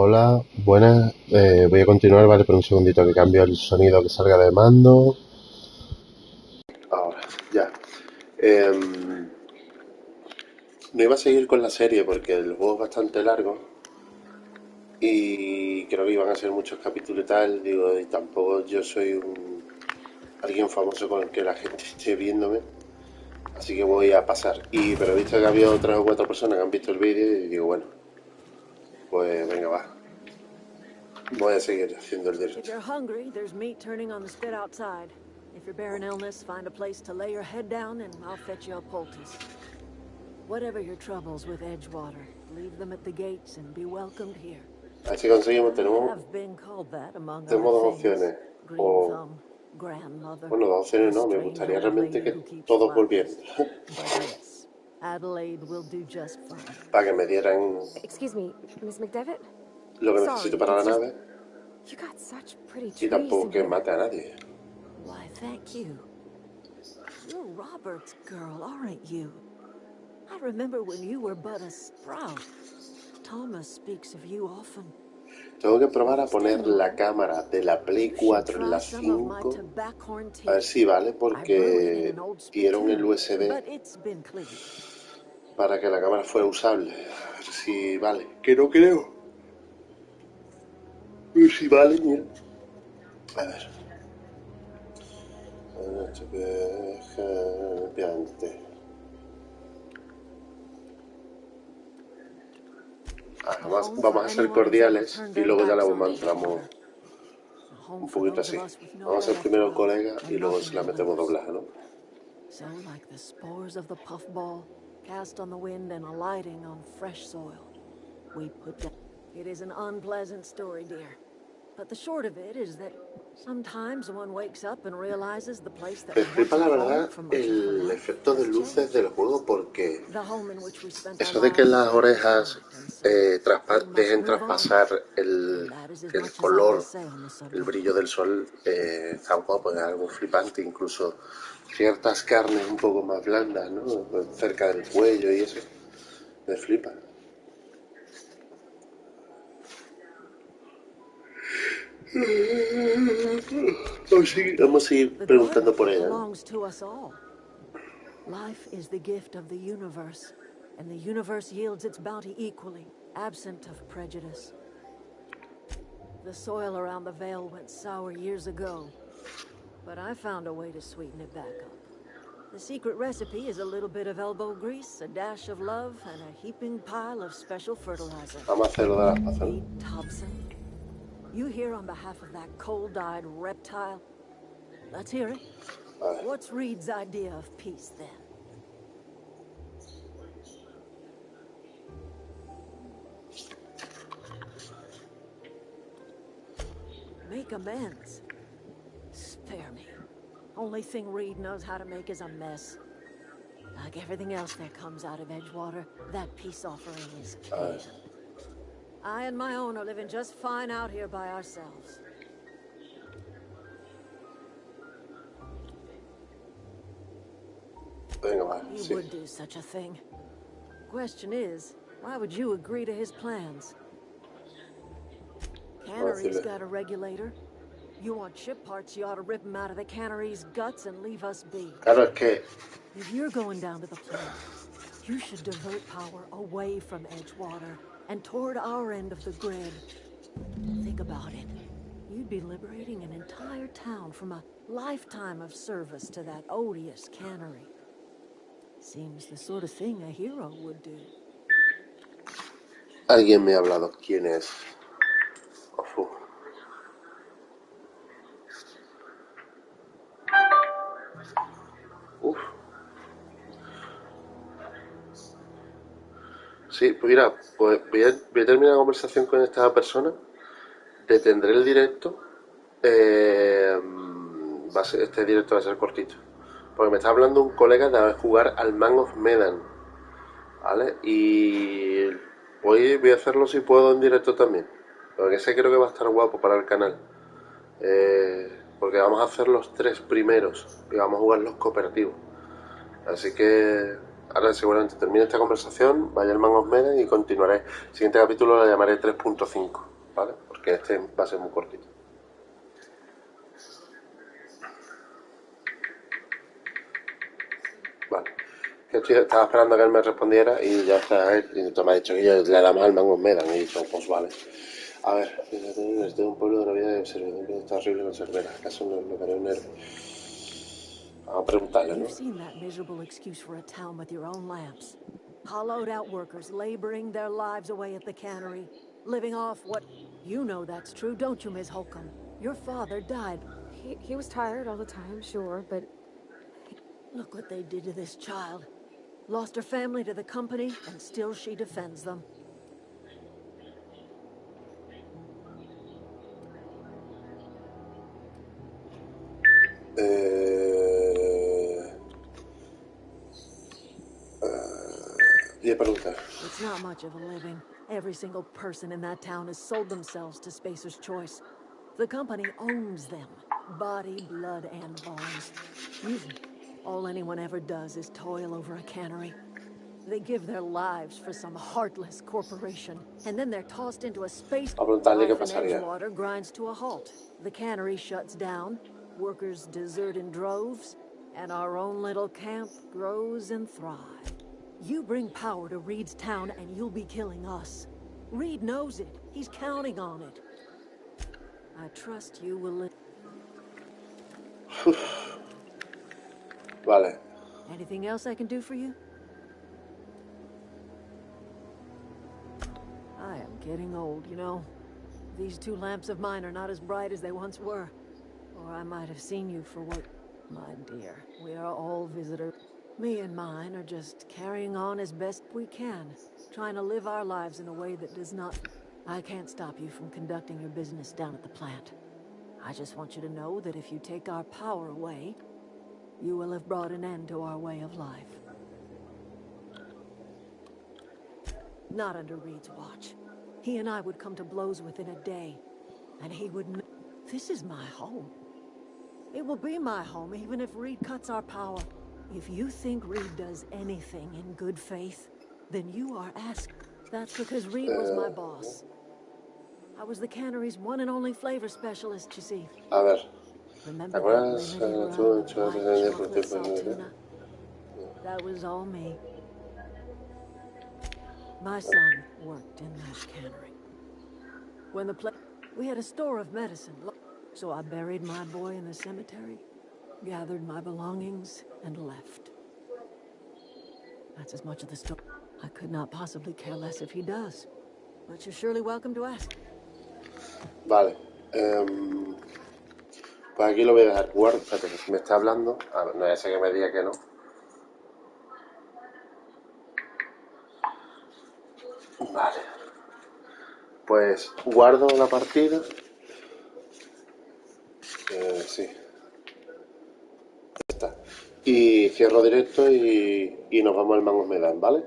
Hola, buenas. Voy a continuar, vale, por un segundito que cambio el sonido que salga de mando. Ahora, ya. No iba a seguir con la serie porque el juego es bastante largo y creo que iban a ser muchos capítulos y tal. Digo, y tampoco yo soy alguien famoso con el que la gente esté viéndome, así que voy a pasar. Pero he visto que había otras o cuatro personas que han visto el vídeo y digo, bueno, pues venga, va. Voy a seguir haciendo el If directo. you're hungry, there's meat turning on the spit outside. If you're bearing illness, find a place to lay your head down and I'll fetch you a poultice. Whatever your troubles with Edgewater, leave them at the gates and be welcomed here. Así conseguimos, I tenemos, have been called that, among other tenemos dos things. opciones. Green O Thumb, Grandmother, Bueno, dos the opciones no, me strange gustaría old realmente lady que who keeps todos volvieran. flowers. But yes, Adelaide will do just fine. Para que me dieran Excuse me, Miss McDevitt? lo que necesito Sorry, para la it's just nave you got such pretty y trees tampoco in que here. mate a nadie. Why, thank you. You're Robert's girl, aren't you? I remember when you were but a sprout. Thomas speaks of you often. Tengo que probar a Stay poner la long. cámara de la Play You should 4 en try la some of my 5. tobaccorn A ver tea. si vale, I brew it in porque an old dieron el spittoon, USB but it's been cleaned. para que la cámara fuera usable. A ver si vale. Que no creo. Pero si vale, mira. A ver. Vamos a ser cordiales y luego ya la mantramos un poquito así. Vamos a ser primero el colega y luego se la metemos doblaje, ¿no? So like the spores of the puffball, cast on the wind and alighting on fresh soil, we put down. It is an unpleasant story, dear. But the short of it is that sometimes one wakes up and realizes the place that Me was once flipa a la home verdad for much of her el life efecto de has luces changed. del juego porque The home in which we spent our eso de que lives las is orejas gone, and so we must dejen move on. traspasar And that is as el much as I will color, say on the el subject. brillo del sol, está guapo, es algo flipante, incluso ciertas carnes un poco más blandas, ¿no? Cerca del cuello y eso, me flipa. Vamos a seguir The preguntando garden por ella, ¿no? belongs to us all. Life is the gift of the universe, and the universe yields its bounty equally, absent of prejudice. The soil around the Vale went sour years ago, but I found a way to sweeten it back up. The secret recipe is a little bit of elbow grease, a dash of love, and a heaping pile of special fertilizer. Vamos a hacerlo de las pasas, ¿no? Pete Thompson, you here on behalf of that cold-eyed reptile? Let's hear it. Vale. What's Reed's idea of peace, then? Make amends. Spare me. Only thing Reed knows how to make is a mess. Like everything else that comes out of Edgewater, that peace offering is canned. I and my own are living just fine out here by ourselves. Venga, va, He sí. would do such a thing. Question is, why would you agree to his plans? Cannery's got a regulator. You want chip parts, you ought to rip him out of the cannery's guts and leave us be. Claro, es que If you're going down to the plant, you should divert power away from Edgewater and toward our end of the grid. Think about it. You'd be liberating an entire town from a lifetime of service to that odious cannery. Seems the sort of thing a hero would do. alguien me ha hablado. ¿Quién es? Ofu. Uf. Sí, pues mira, pues voy a terminar la conversación con esta persona, detendré el directo, este directo va a ser cortito, porque me está hablando un colega de jugar al Man of Medan, ¿vale? Y voy a hacerlo si puedo en directo también, porque ese creo que va a estar guapo para el canal, porque vamos a hacer los tres primeros y vamos a jugar los cooperativos, así que ahora seguramente termine esta conversación, vaya al Mangos Medan y continuaré. El siguiente capítulo lo llamaré 3.5, ¿vale? Porque este va a ser muy cortito. Vale. Estaba esperando a que él me respondiera y ya está él. Y me ha dicho que yo le damos al Mangos Medan y he dicho, pues vale. A ver, desde un pueblo de una vida de servidumbre está horrible en Cervera. ¿Acaso no lo haré un héroe? Vamos a preguntarle, ¿no? You've seen that miserable excuse for a town with your own lamps. Hollowed out workers laboring their lives away at the cannery, living off what... You know that's true, don't you, Miss Holcomb? Your father died. He was tired all the time, sure, but Look what they did to this child. Lost her family to the company, and still she defends them. Y preguntar. It's not much of a living. Every single person in that town has sold themselves to Spacer's Choice. The company owns them. Body, blood, and bones. All anyone ever does is toil over a cannery. They give their lives for some heartless corporation, and then they're tossed into a space. A preguntarle qué Life in pasaría. Edgewater grinds to a halt. The cannery shuts down, workers desert in droves, and our own little camp grows and thrives. You bring power to Reed's town, and you'll be killing us. Reed knows it. He's counting on it. I trust you will live. Vale. Anything else I can do for you? I am getting old, you know. These two lamps of mine are not as bright as they once were. Or I might have seen you for what... My dear, we are all visitors. Me and mine are just carrying on as best we can, trying to live our lives in a way that does not... I can't stop you from conducting your business down at the plant. I just want you to know that if you take our power away, you will have brought an end to our way of life. Not under Reed's watch. He and I would come to blows within a day, and he would know. This is my home. It will be my home even if Reed cuts our power. If you think Reed does anything in good faith, then you are asked. That's because Reed was my boss. I was the cannery's one and only flavor specialist, you see. A ver. Remember that ¿Acuerdas? limited Tú, run of yo te white tenía por chocolate tiempo. saltuna? That was all me. My son worked in that cannery. When we had a store of medicine, so I buried my boy in the cemetery, gathered my belongings, and left. That's as much of the story. I could not possibly care less if he does, but you're surely welcome to ask. Vale. Pues aquí lo voy a dejar. Guarda, espérate, me está hablando. A ver, no ya sé que me diga que no. Vale. Pues guardo la partida. Sí. Ya está. Y cierro directo y nos vamos al Mangos Medan, ¿vale?